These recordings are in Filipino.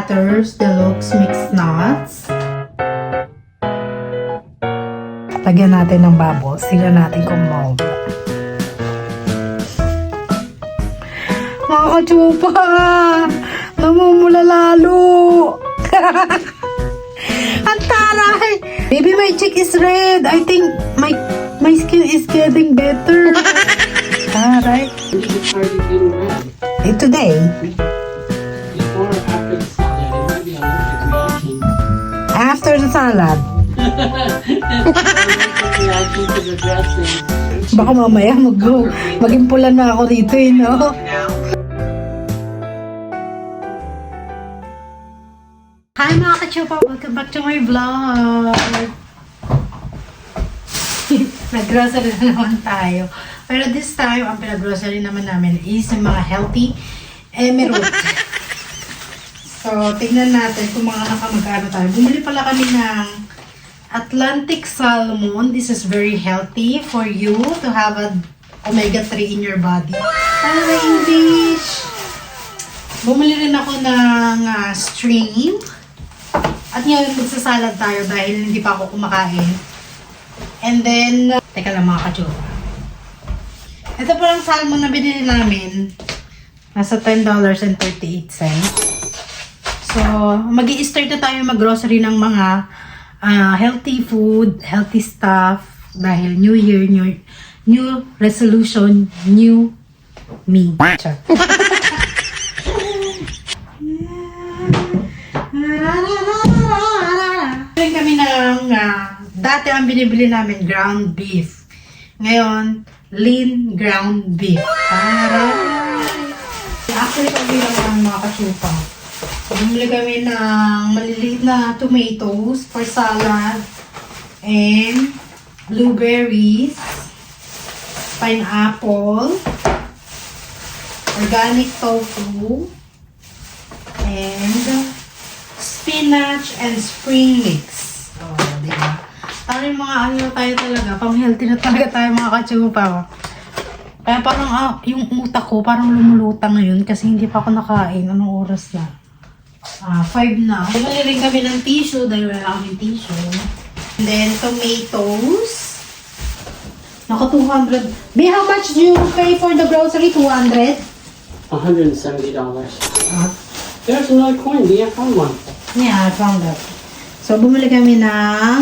Platters Deluxe Mixed Nuts. Lagyan natin ng bubbles. Tignan natin kung mold. Mga kachupa! Namumula lalo! Ang taray! Baby, my cheek is red. I think my skin is getting better. Taray. Today? Before or after the salad, it might be allergic reaction. After the salad. Reaction to the dressing. Baka mamaya maging pula na ako dito, no? Hi mga kachupa! Welcome back to my vlog! Nag-grocery na naman tayo. Pero this time, ang pinag-grocery naman namin is yung mga healthy emerald. So, tignan natin kung mga nakamagano tayo. Bumili pala kami ng Atlantic salmon. This is very healthy for you to have an omega-3 in your body. Para English! Bumili rin ako ng shrimp. At ngayon, magsasalad tayo dahil hindi pa ako kumakain. And then, teka lang mga kachupa. Ito po lang salmon na binili namin. Nasa $10.38. So, mag-i-start na tayo mag-grocery ng mga healthy food, healthy stuff. Dahil New Year, new resolution, new me. Char. Kami ng dati ang binibili namin ground beef. Ngayon, lean ground beef. Actually, pag-bili ng mga kachupa. Bumili kami ng maliliit na tomatoes for salad and blueberries, pineapple, organic tofu, and spinach and spring mix. Oh, diba? Tari mga ano tayo talaga, pang-healthy na talaga tayo mga kachupa. Kaya parang yung utak ko parang lumulutang ngayon kasi hindi pa ako nakain. Anong oras na? 5 na. Bumili rin kami ng tissue dahil wala kami tissue. And then tomatoes. Naka 200. Be, how much do you pay for the grocery? 200? $170. There's another coin. Do you have one? Yeah, I found that. So, bumili kami ng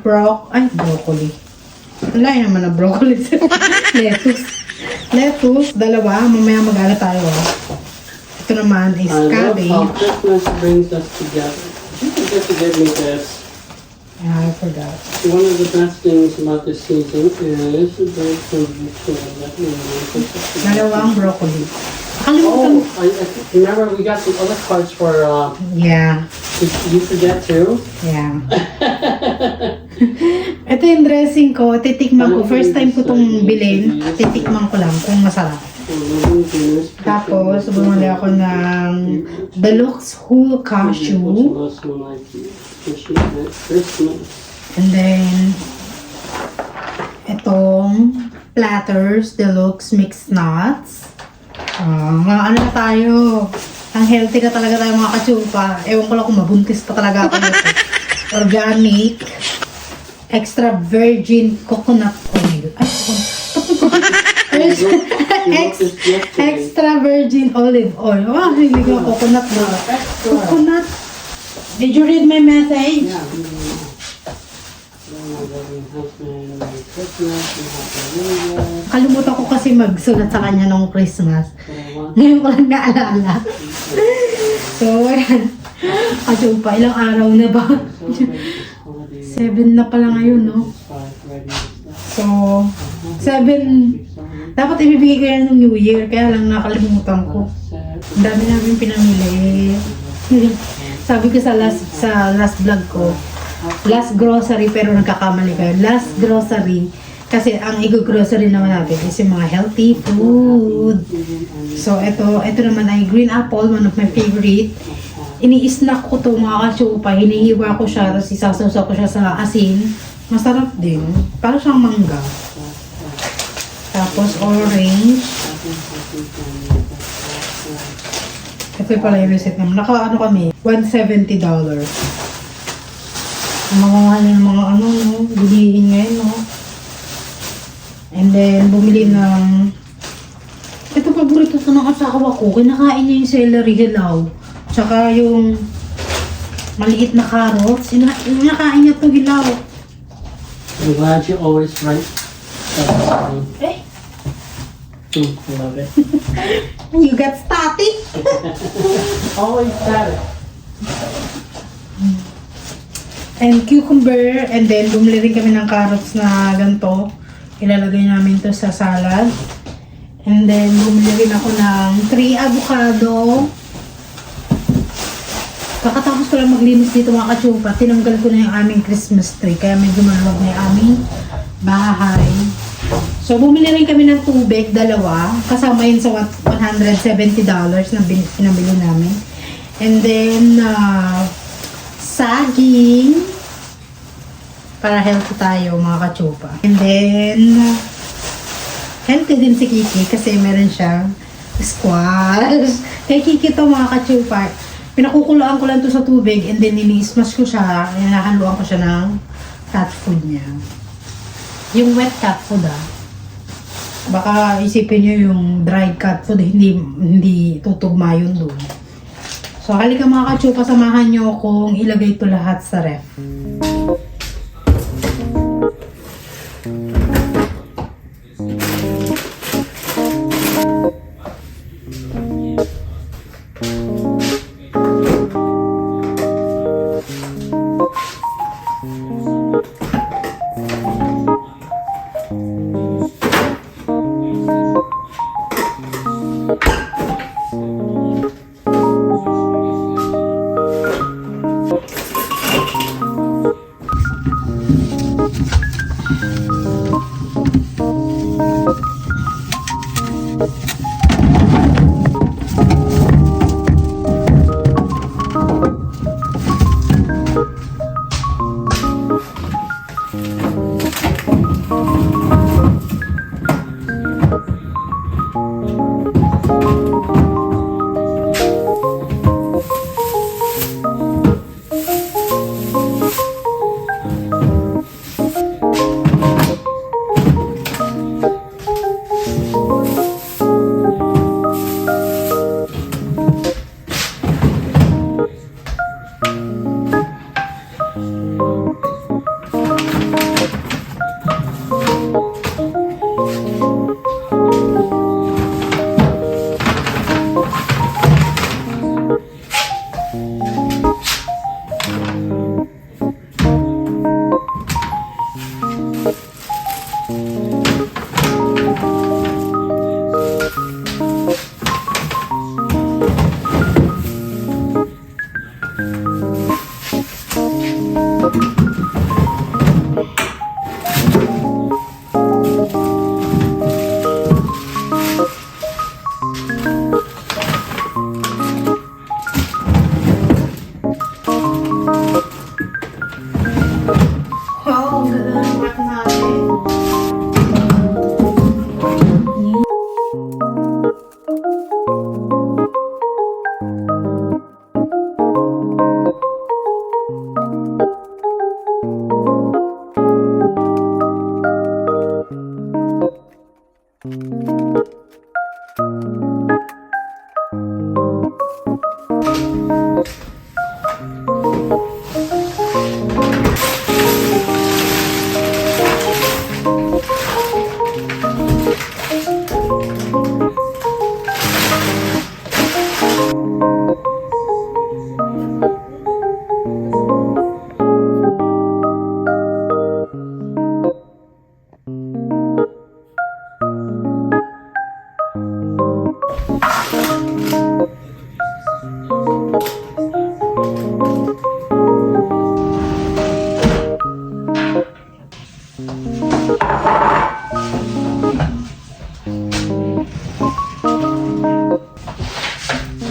broccoli. Wala yun naman na broccoli. Lettuce, dalawa. Mamaya mag-ala tayo. Ito naman is I love how cabbage. Christmas brings us together. You forget to give me this. Yeah, I forgot. One of the best things about this season is the bird from the Dalawang broccoli. Oh, Nakalimutan. remember we got some other cards for, Yeah. did you forget too? Yeah. Ito yung dressing ko. Titikman ko. First time ko itong bilhin. Titikman ko lang kung masarap. Tapos, bumili ako ng Deluxe Whole Cashew. And then, itong Platters Deluxe Mixed Nuts. Mga ano na tayo. Ang healthy na talaga tayo mga kachupa. Ewan ko lang kung mabuntis pa talaga ako nito. Organic. Extra virgin coconut oil. Ay, extra virgin olive oil. Wow, hindi ko coconut na. Coconut. Did you read my message? Kalimutan ko kasi magsulat sa kanya nung Christmas. Ngayon ko lang naalala. So, ayan. Kachupa, ilang araw na ba? 7 na pala ngayon, no? So, 7. Dapat ibibigay ko yan ng New Year, kaya lang nakalimutan ko. Ang dami namin pinamili. Sabi ko sa last vlog ko, last grocery, pero nagkakamali kayo. Last grocery, kasi ang i-grocery naman natin is yung mga healthy food. So, ito naman ay green apple, one of my favorite. Ini-snack ko to mga kachupa, hinihiwa ko siya, tapos isasawsaw ko siya sa asin. Masarap din. Parang siyang mangga. Tapos orange. Ito pala yung receipt naman. Naka ano kami, $170. Ang mga mahal ng mga ano, no, bilihin ngayon, no. And then, bumili ng... Ito paborito to ng asawa ko. Kinakain niya yung celery hilaw. Tsaka yung maliit na carrots. Kinakain niya to hilaw. I'm glad you always right. Eh, Love it. you got static. Always got it. And cucumber. And then, bumili rin kami ng carrots na ganito. Ilalagay namin to sa salad. And then, bumili rin ako ng 3 avocado. Kakatapos ko lang maglinis dito mga kachupa. Tinanggal ko na yung aming Christmas tree. Kaya medyo maluwag na yung aming bahay. So, bumili rin kami ng tubig, 2. Kasama yun sa $170 na pinabili namin. And then, saging. Para healthy tayo mga kachupa. And then, healthy din si Kiki kasi meron siyang squash. Kay Kiki to mga kachupa. Pinakukuloan ko lang to sa tubig and then nilismas ko siya. Hinahaluan ko siya ng cat food niya. Yung wet cat food Baka isipin nyo yung dried cat food, hindi tutugma yun doon. So halika mga kachupa, samahan nyo kung ilagay ito lahat sa ref.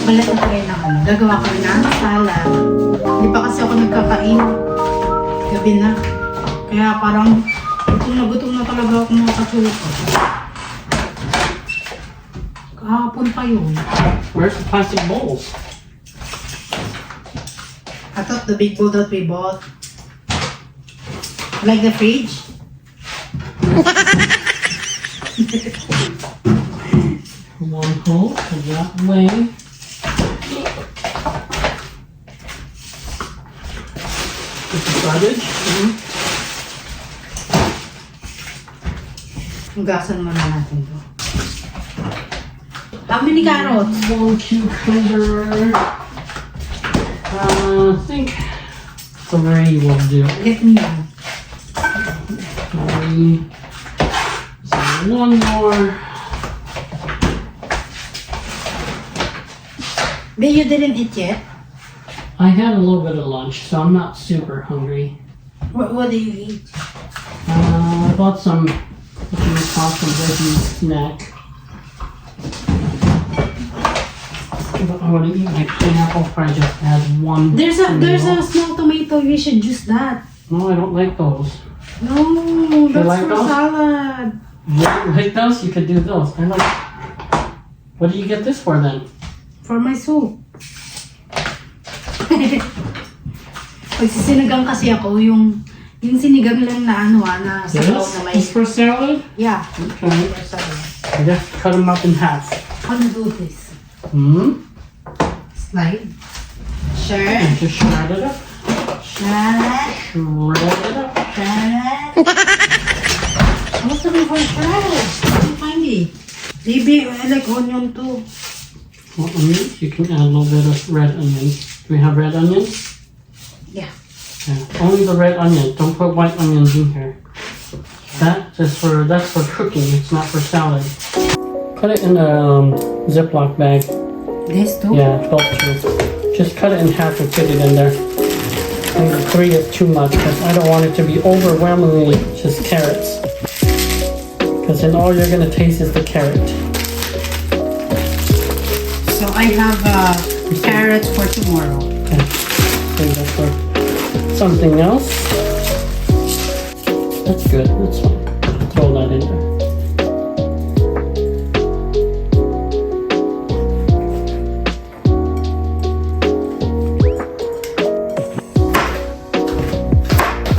Balat na tayo ng ano. Gagawa ko ng salad. Hindi pa kasi ako nagkakain. Gabi na. Kaya parang gutom na talaga ako mga kasuko. Kahapon pa yun. Where's the plastic bowls? I thought the big bowl that we bought. Like the fridge? One hole to that way. This is garbage. Hugasan muna natin to. How many carrots? One cucumber. I think 3 will do. Get me one. 3. So 1 more. But you didn't eat yet? I had a little bit of lunch, so I'm not super hungry. What do you eat? I bought some, what do you call, some veggie snack. But I want to eat my pineapple if I just add one. There's meal. a small tomato. You should use that. No, I don't like those. No, that's like for those? salad. You don't like those? You could do those. I like. What do you get this for then? For my soup. Pagsisinigang kasi ako, yung sinigang lang na ano na sabaw na may... This for salad? Yeah. Okay. For salad. I just cut them up in half. How to do this? Slide. Sure. And just shred it up. Shred. Shred it up. Shred. What's the name for shred? I can't find it. Maybe I like onion too. Well, onions, you can add a little bit of red onions. Do we have red onions? Yeah. Yeah. Only the red onions. Don't put white onions in here. That's for cooking. It's not for salad. Put it in a Ziploc bag. This too? Yeah, 12 too. Just cut it in half and put it in there. And 3 is too much because I don't want it to be overwhelmingly just carrots. Because then all you're going to taste is the carrot. So I have carrots for tomorrow. Okay. Save that for something else. That's good. That's fine. Throw that in there.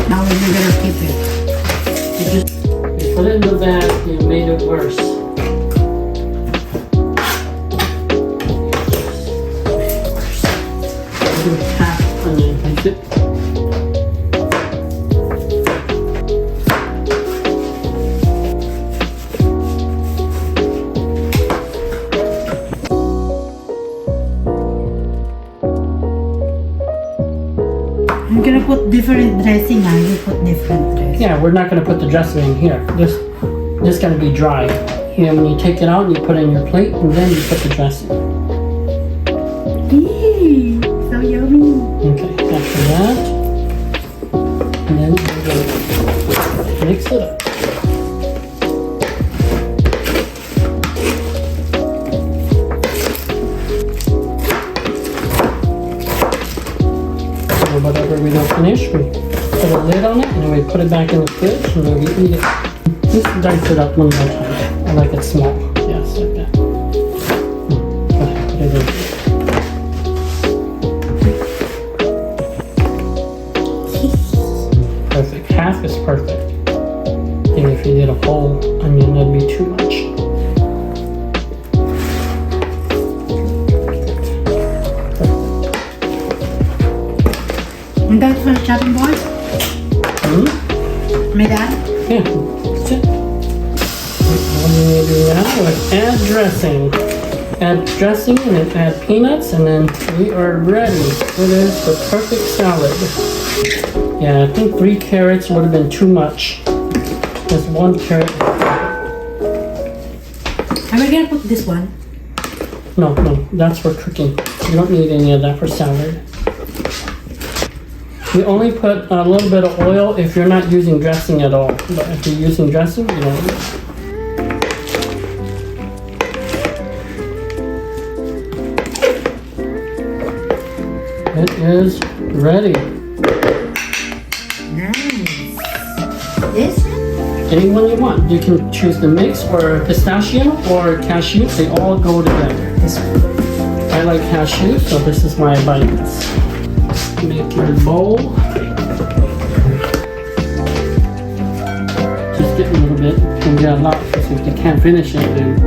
Now we're gonna keep it. You put it in the bag, you made it worse. Do half onion, that's it. I'm gonna put different dressing now. You put different dressing. Yeah, we're not going to put the dressing in here. This going to be dry. And when you take it out, you put it in your plate, and then you put the dressing. Eee, so yummy. Okay, after that, and then we're going to mix it up. So whatever we don't finish, we put a lid on it, and then we put it back in the fridge, and then we eat it. Just dice it up one more time. I like it small. Yes, like that. Go ahead, put it in. Perfect. Half is perfect. I think if you did a whole onion, that'd be too much. And that's for chopping board? Am I done? Yeah, that's it. What do we do now? Let's add dressing. Add dressing and then add peanuts, and then we are ready. It is the perfect salad. Yeah, I think 3 carrots would have been too much. Just 1 carrot. Are we gonna put this one? No, that's for cooking. You don't need any of that for salad. We only put a little bit of oil if you're not using dressing at all. But if you're using dressing, you don't need it. It is ready. Nice. This? Any one you want. You can choose the mix or pistachio or cashew. They all go together. This one. I like cashew, so this is why I buy this. Make your bowl. Just get a little bit. And get a lot because if you can't finish it, then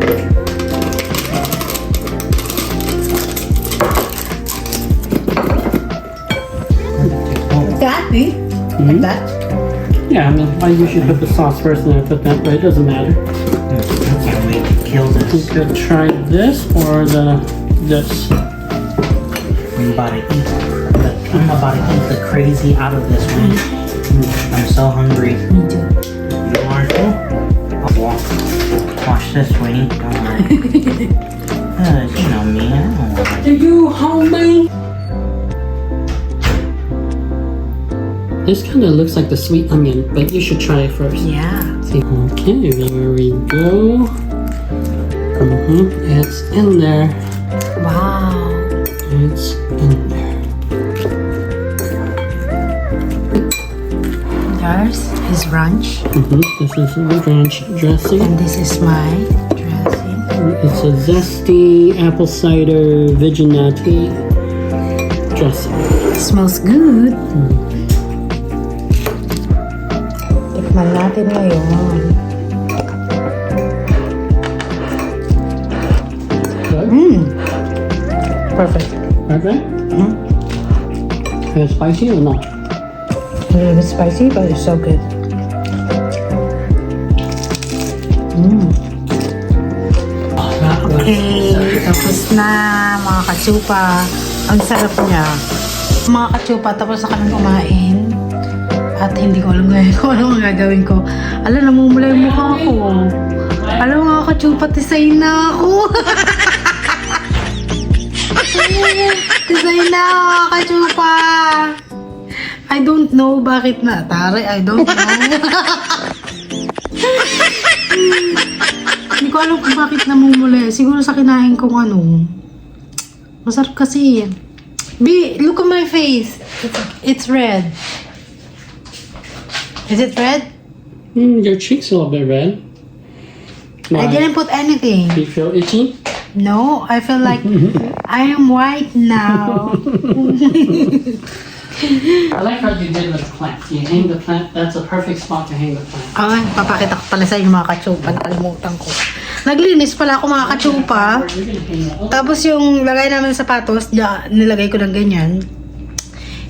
That, eh? Like that? yeah, I mean, I usually put the sauce first and then I put that, but it doesn't matter. I can't wait to kill You this. could try this or this. I'm about to eat the crazy out of this one. I'm so hungry. Me too. You are too? I'll watch this, Winnie. Don't worry. You know me. I don't want Do you, homie? This kind of looks like the sweet onion, but you should try it first. Yeah. See. Okay, there we go. It's in there. Wow. It's in there. There's his ranch. This is the ranch dressing. And this is my dressing. It's a zesty apple cider viginati dressing. It smells good. Tikman natin ngayon. Good. Perfect. Okay. Is it spicy or not? A little bit spicy, but it's so good. Okay, tapos na mga katsupa. Ang sarap niya. Mga katsupa, tapos na kami kumain. At hindi ko alam ngayon kung ano ang gagawin ko. Alam, namumula yung mukha ko. Alam mga katsupa, tisay na ako. Tisay na ako mga katsupa. I don't know bakit na. Tare, I don't know. Hindi ko alam kung bakit namumula. Siguro sa kinain kong ano. Masarap kasi. B, look at my face. It's red. Is it red? Your cheek's a little bit red. I Why? didn't put anything. Do you feel itchy? No, I feel like I am white now. I like how you did with the plant. You hang the plant. That's a perfect spot to hang the plant. Ay, papakita ko pala sa inyo mga katsupa. Nakalimutan ko. Naglinis pala ako mga katsupa. You're gonna hang that. Tapos yung lagay namin sa sapatos, nilagay ko ng ganyan.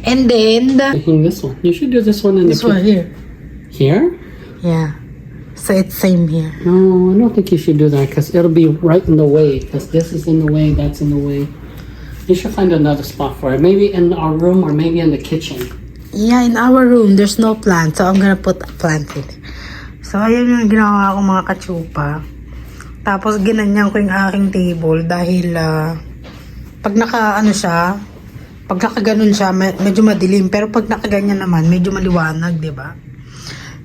And then, Hang this one. You should do this one in this the one here. Here? Yeah. So it's same here. No, I don't think you should do that because it'll be right in the way. Because this is in the way, that's in the way. You should find another spot for it. Maybe in our room or maybe in the kitchen. Yeah, in our room, there's no plant. So I'm gonna put a plant in. So ayun yung ginawa ko mga katsupa. Tapos ginanyan ko yung aking table dahil pag naka ano siya, pag nakaganon siya, medyo madilim. Pero pag nakaganyan naman, medyo maliwanag, di ba?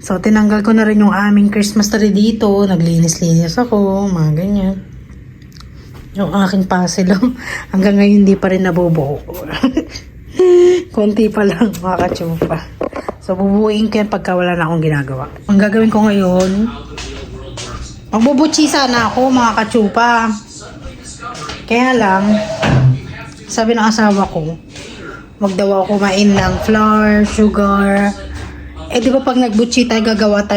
So tinanggal ko na rin yung aming Christmas tree dito. Naglinis-linis ako, mga ganyan. Yung aking puzzle, hanggang ngayon hindi pa rin nabubuo. Konti pa lang mga katsupa. So bubuuin ko yan pagka wala na akong ginagawa. Ang gagawin ko ngayon, magbubutsi sana ako mga katsupa. Kaya lang, sabi ng asawa ko, wag daw ako kumain ng flour, sugar. Eh di ba pag nagbutsi tayo, gagamit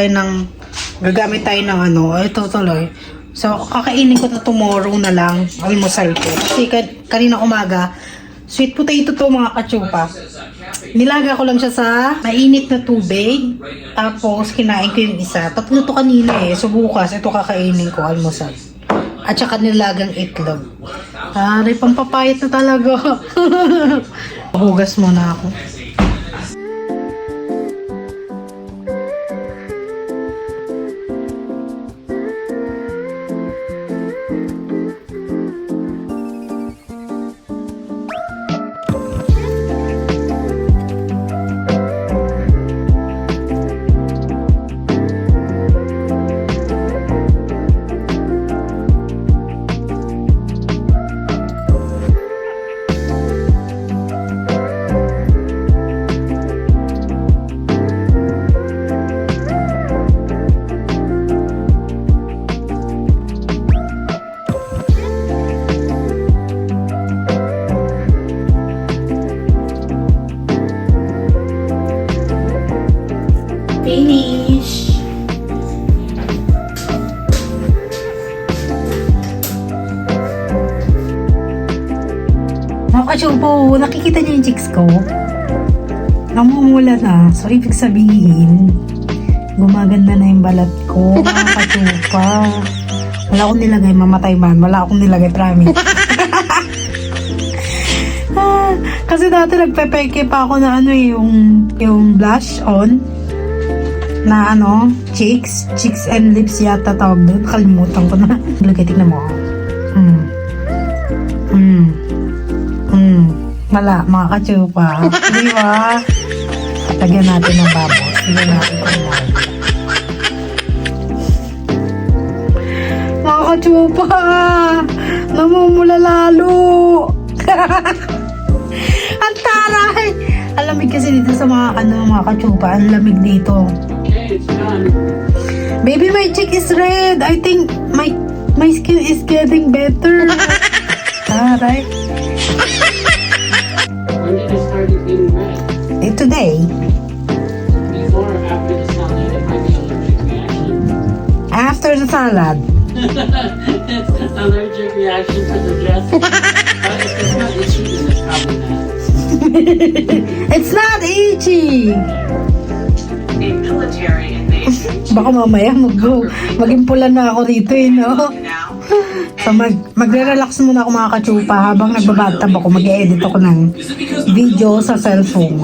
tayo ng ano, ito tuloy. So kakainin ko na tomorrow na lang, almusal ko. Kasi kanina umaga, sweet potato to mga katsupa. Nilaga ko lang siya sa mainit na tubig. Tapos kinain ko yung isa. Tatlo to kanina eh. So bukas, ito kakainin ko, almusal. At saka nilagang itlog. Aray, pampapayat na talaga. Hugas muna ako. finish. Mga kachupo, nakikita niyo yung chicks ko? Namumula na. So, ibig sabihin, gumaganda na yung balat ko. Mga kachupa. Wala akong nilagay, mamatay man. Wala akong nilagay, promise. Kasi dati nagpepeke pa ako na yung blush on. Na cheeks and lips yata tawag doon. Kalimutan ko na. Lagay, tignan mo. Wala, mga kachupa. Di ba? Lagyan natin ng babos. Lagyan natin ng babos. Mga kachupa! Namumula lalo! Ang taray! Ang lamig kasi dito sa mga kachupa. Ang lamig dito. Okay, it's done. Baby, my cheek is red. I think my skin is getting better. Taray. When did it start getting red? Today. Before or after the salad? It might be allergic reaction. After the salad. Allergic reaction to the dressing. But if it's not itchy, then it's probably not. It's not itchy. A military invasion Baka mamaya maging pula na ako rito no? now. So magre-relax muna ako mga kachupa habang nagbabattab ako, mag-edit ako ng video sa cellphone.